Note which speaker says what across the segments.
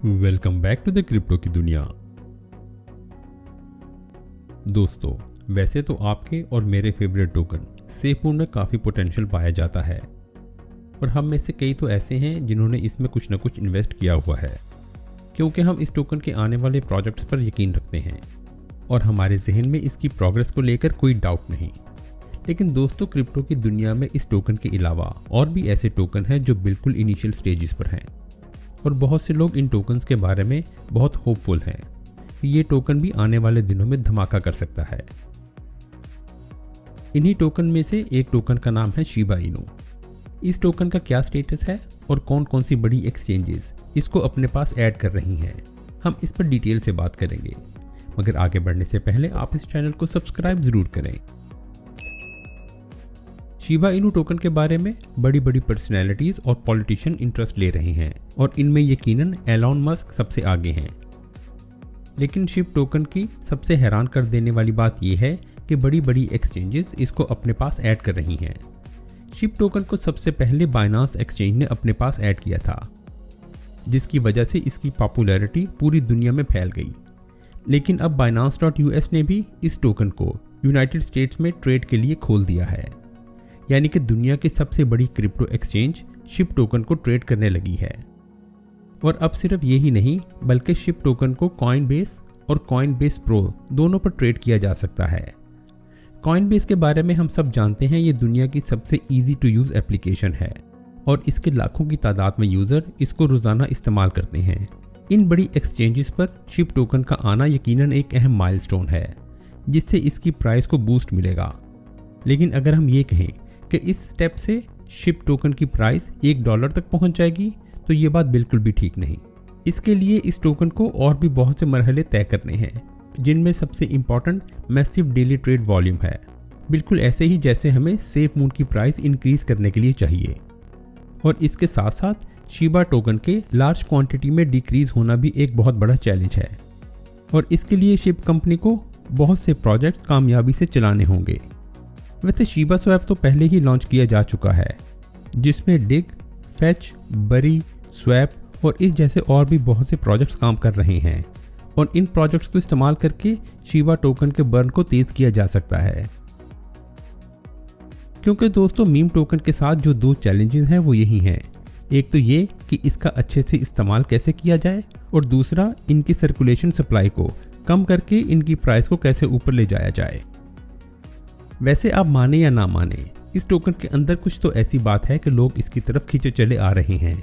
Speaker 1: Welcome back to the crypto की दुनिया। दोस्तों, वैसे तो आपके और मेरे फेवरेट टोकन सेफमून में काफ़ी पोटेंशियल पाया जाता है और हम में से कई तो ऐसे हैं जिन्होंने इसमें कुछ ना कुछ इन्वेस्ट किया हुआ है, क्योंकि हम इस टोकन के आने वाले प्रोजेक्ट्स पर यकीन रखते हैं और हमारे जहन में इसकी प्रोग्रेस को लेकर कोई डाउट नहीं। लेकिन दोस्तों, क्रिप्टो की दुनिया में इस टोकन के अलावा और भी ऐसे टोकन हैं जो बिल्कुल इनिशियल स्टेजेस पर हैं और बहुत से लोग इन टोकन्स के बारे में बहुत होपफुल हैं कि ये टोकन भी आने वाले दिनों में धमाका कर सकता है। इन्हीं टोकन में से एक टोकन का नाम है शिबा इनू। इस टोकन का क्या स्टेटस है और कौन कौन सी बड़ी एक्सचेंजेस इसको अपने पास ऐड कर रही हैं, हम इस पर डिटेल से बात करेंगे। मगर आगे बढ़ने से पहले आप इस चैनल को सब्सक्राइब जरूर करें। शिबा इनू टोकन के बारे में बड़ी बड़ी पर्सनैलिटीज और पॉलिटिशियन इंटरेस्ट ले रहे हैं और इनमें यकीनन एलॉन मस्क सबसे आगे हैं। लेकिन शिब टोकन की सबसे हैरान कर देने वाली बात यह है कि बड़ी बड़ी एक्सचेंजेस इसको अपने पास ऐड कर रही हैं। शिब टोकन को सबसे पहले बाइनांस एक्सचेंज ने अपने पास ऐड किया था, जिसकी वजह से इसकी पॉपुलैरिटी पूरी दुनिया में फैल गई। लेकिन अब Binance.us ने भी इस टोकन को यूनाइटेड स्टेट्स में ट्रेड के लिए खोल दिया है, यानी कि दुनिया की सबसे बड़ी क्रिप्टो एक्सचेंज शिब टोकन को ट्रेड करने लगी है। और अब सिर्फ यही नहीं, बल्कि शिब टोकन को कॉइनबेस और कॉइनबेस प्रो दोनों पर ट्रेड किया जा सकता है। कॉइनबेस के बारे में हम सब जानते हैं, ये दुनिया की सबसे इजी टू यूज़ एप्लीकेशन है और इसके लाखों की तादाद में यूज़र इसको रोज़ाना इस्तेमाल करते हैं। इन बड़ी एक्सचेंजेस पर शिब टोकन का आना यकीनन एक अहम माइलस्टोन है, जिससे इसकी प्राइस को बूस्ट मिलेगा। लेकिन अगर हम ये कहें कि इस स्टेप से शिब टोकन की प्राइस $1 तक पहुंच जाएगी, तो ये बात बिल्कुल भी ठीक नहीं। इसके लिए इस टोकन को और भी बहुत से मरहले तय करने हैं, जिनमें सबसे important massive daily trade volume है, बिल्कुल ऐसे ही जैसे हमें सेफमून की प्राइस इंक्रीज करने के लिए चाहिए। और इसके साथ साथ शिबा टोकन के लार्ज क्वांटिटी में डिक्रीज होना भी एक बहुत बड़ा चैलेंज है और इसके लिए शिब कंपनी को बहुत से प्रोजेक्ट्स कामयाबी से चलाने होंगे। वैसे शिबा स्वैप तो पहले ही लॉन्च किया जा चुका है, जिसमें डिग, फेच, बरी, स्वैप और इस जैसे और भी बहुत से प्रोजेक्ट्स काम कर रहे हैं और इन प्रोजेक्ट्स को इस्तेमाल करके शिबा टोकन के बर्न को तेज किया जा सकता है। क्योंकि दोस्तों, मीम टोकन के साथ जो दो चैलेंजेस हैं वो यही हैं। एक तो ये कि इसका अच्छे से इस्तेमाल कैसे किया जाए और दूसरा इनकी सर्कुलेशन सप्लाई को कम करके इनकी प्राइस को कैसे ऊपर ले जाया जाए। वैसे आप माने या ना माने, इस टोकन के अंदर कुछ तो ऐसी बात है कि लोग इसकी तरफ खींचे चले आ रहे हैं।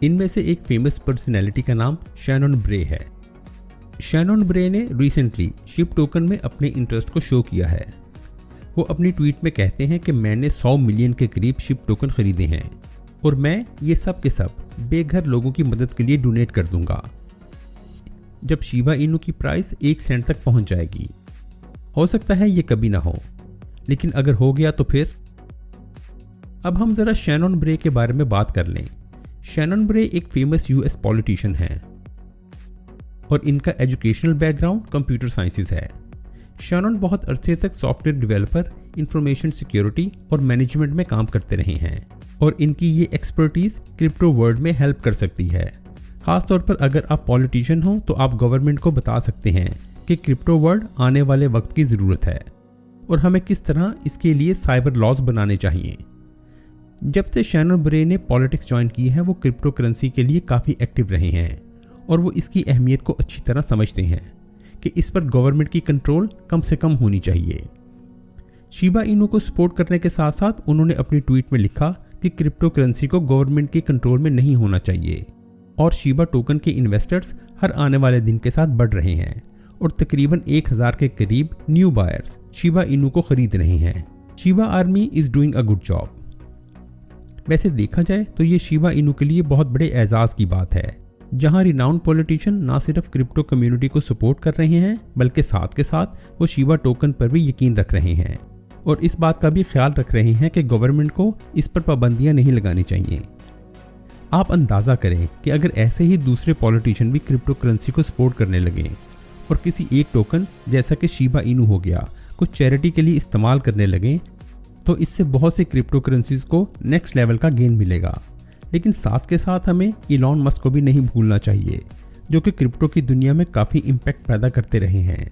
Speaker 1: इनमें से एक फेमस पर्सनैलिटी का नाम शैनन ब्रे है। शैनन ब्रे ने रिसेंटली शिब टोकन में अपने इंटरेस्ट को शो किया है। वो अपनी ट्वीट में कहते हैं कि मैंने 100 मिलियन के करीब शिब टोकन खरीदे हैं और मैं ये सब के सब बेघर लोगों की मदद के लिए डोनेट कर दूंगा जब शिबा इनू की प्राइस 1 सेंट तक पहुंच जाएगी। हो सकता है ये कभी ना हो, लेकिन अगर हो गया तो फिर। अब हम जरा शैनन ब्रे के बारे में बात कर लें। शैनन ब्रे एक फेमस यूएस पॉलिटिशियन है और इनका एजुकेशनल बैकग्राउंड कंप्यूटर साइंसेज है। शैनन बहुत अरसे तक सॉफ्टवेयर डेवलपर, इंफॉर्मेशन सिक्योरिटी और मैनेजमेंट में काम करते रहे हैं और इनकी ये एक्सपर्टीज क्रिप्टो वर्ल्ड में हेल्प कर सकती है। खासतौर पर अगर आप पॉलिटिशियन हो तो आप गवर्नमेंट को बता सकते हैं कि क्रिप्टो वर्ल्ड आने वाले वक्त की ज़रूरत है और हमें किस तरह इसके लिए साइबर लॉज बनाने चाहिए। जब से शैनन ब्रे ने पॉलिटिक्स ज्वाइन की है, वो क्रिप्टो करेंसी के लिए काफ़ी एक्टिव रहे हैं और वो इसकी अहमियत को अच्छी तरह समझते हैं कि इस पर गवर्नमेंट की कंट्रोल कम से कम होनी चाहिए। शिबा इनू को सपोर्ट करने के साथ साथ उन्होंने अपनी ट्वीट में लिखा कि क्रिप्टो करेंसी को गवर्नमेंट के कंट्रोल में नहीं होना चाहिए और शिबा टोकन के इन्वेस्टर्स हर आने वाले दिन के साथ बढ़ रहे हैं और तकरीबन 1000 के करीब न्यू बायर्स शिबा इनू को खरीद रहे हैं। Shiba army is doing a good job. वैसे देखा जाए तो ये शिबा इनू के लिए बहुत बड़े एजाज़ की बात है, जहां रिनाउंड पॉलिटिशियन ना सिर्फ क्रिप्टो कम्युनिटी को सपोर्ट कर रहे हैं, बल्कि साथ के साथ वो शिबा टोकन पर भी यकीन रख रहे हैं और इस बात का भी ख्याल रख रहे हैं कि गवर्नमेंट को इस पर पाबंदियां नहीं लगानी चाहिए। आप अंदाज़ा करें कि अगर ऐसे ही दूसरे पॉलिटिशियन भी क्रिप्टो करेंसी को सपोर्ट करने लगे और किसी एक टोकन जैसा कि शिबा इनू हो गया कुछ चैरिटी के लिए इस्तेमाल करने लगे, तो इससे बहुत से क्रिप्टो करेंसीज को नेक्स्ट लेवल का गेन मिलेगा। लेकिन साथ के साथ हमें इलॉन मस्क को भी नहीं भूलना चाहिए, जो कि क्रिप्टो की दुनिया में काफ़ी इम्पैक्ट पैदा करते रहे हैं।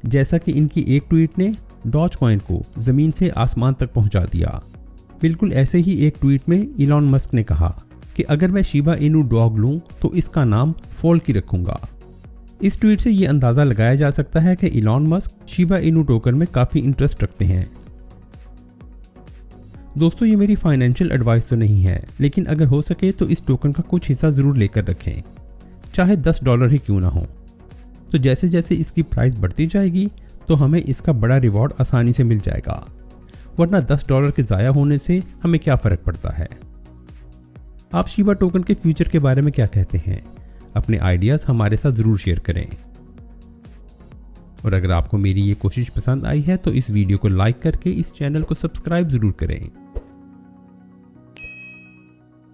Speaker 1: जैसा कि इनकी एक ट्वीट ने डॉज कॉइन को ज़मीन से आसमान तक पहुंचा दिया। बिल्कुल ऐसे ही एक ट्वीट में इलॉन मस्क ने कहा कि अगर मैं शिबा इनू डॉग लूं तो इसका नाम फोल्की रखूंगा। इस ट्वीट से ये अंदाज़ा लगाया जा सकता है कि Elon Musk Shiba Inu token में काफ़ी इंटरेस्ट रखते हैं। दोस्तों, ये मेरी फाइनेंशियल एडवाइस तो नहीं है, लेकिन अगर हो सके तो इस टोकन का कुछ हिस्सा ज़रूर लेकर रखें, चाहे $10 ही क्यों ना हो। तो जैसे जैसे इसकी प्राइस बढ़ती जाएगी तो हमें इसका बड़ा रिवॉर्ड आसानी से मिल जाएगा, वरना $10 के ज़ाया होने से हमें क्या फ़र्क पड़ता है। आप शिबा टोकन के फ्यूचर के बारे में क्या कहते हैं? अपने आइडियाज़ हमारे साथ ज़रूर शेयर करें। और अगर आपको मेरी ये कोशिश पसंद आई है तो इस वीडियो को लाइक करके इस चैनल को सब्सक्राइब ज़रूर करें।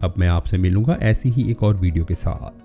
Speaker 1: अब मैं आपसे मिलूंगा ऐसी ही एक और वीडियो के साथ।